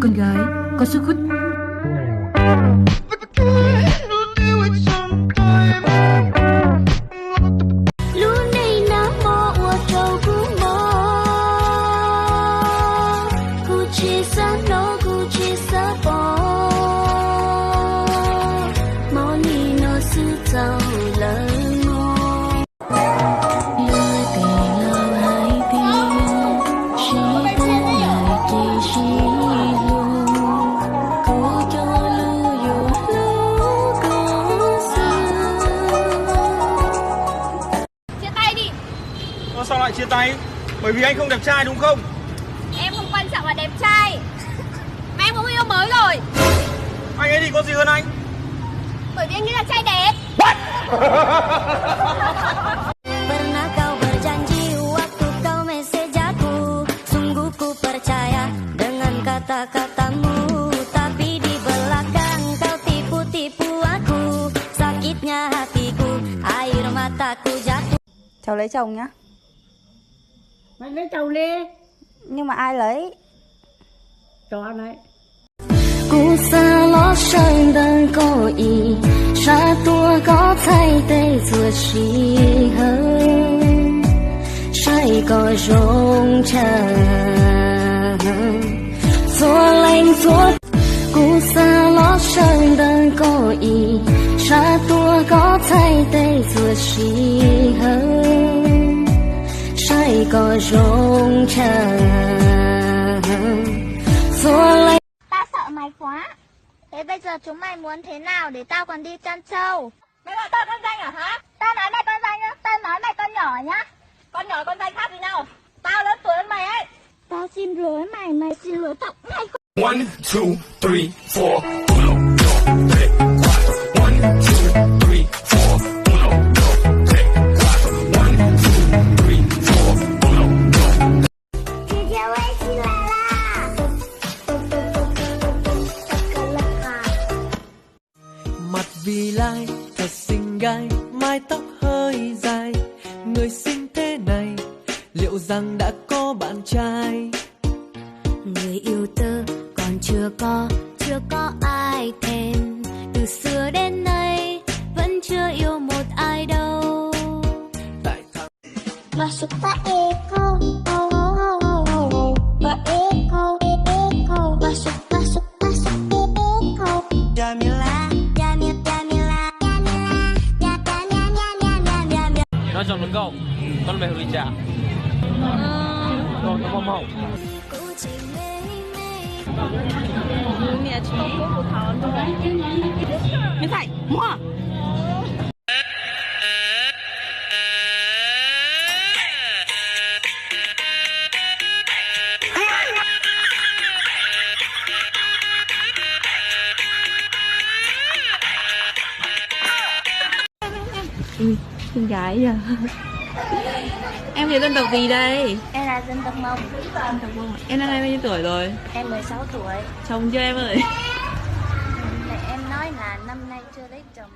con gái có sức hút. Sao lại chia tay? Bởi vì anh không đẹp trai đúng không? Em không quan trọng là đẹp trai, mà em có người yêu mới rồi. Anh ấy thì có gì hơn anh? Bởi vì anh nghĩ là trai đẹp. Pernah kau berjanji waktu kau mesej aku, sungguh ku percaya dengan kata-katamu, tapi di belakang kau tipu-tipu aku, sakitnya hatiku, air mataku jatuh. Cháu lấy chồng nhá. Mày lấy chồng đi. Nhưng mà ai lấy? Cho này. 故撒落生的勾引，傻多高才得做契合，谁个容成做零做。故撒落生的勾引，傻多高才得做契合，谁个容成做零。 Sợ mày quá. Thế bây giờ chúng mày muốn thế nào để tao còn đi chăn trâu? Mày gọi tao con danh à hả? Tao nói mày con danh á, tao nói mày con nhỏ nhá. Con nhỏ con danh khác gì nhau? Tao lớn tuổi hơn mày ấy. Tao xin lỗi mày, mày xin lỗi tao mày. 1, 2, 3, 4. 1, 2, 3, 4. 1, 2, 3, 4. 1, 2, 3, 4. 姐姐微信来啦！ Mặt vì lai thật xinh gái, mái tóc hơi dài, người xinh thế này liệu rằng đã có bạn trai? Người yêu tớ còn chưa có ai thèm, từ xưa đến nay vẫn chưa yêu một ai đâu. Tại sao Masuk Pak Eko, Pak Eko, masuk masuk masuk Eko. Jamila Nói chọn một câu, con về hồi trả. Rồi, có mau. 你也吃到狗骨头了，没菜，摸。Con gái à. Em thì dân tộc gì đây? Em là dân tộc Mông. Dân tộc Mông. Em năm nay bao nhiêu tuổi rồi? Em 16 tuổi. Chồng chưa em ơi? Mẹ em nói là năm nay chưa lấy chồng.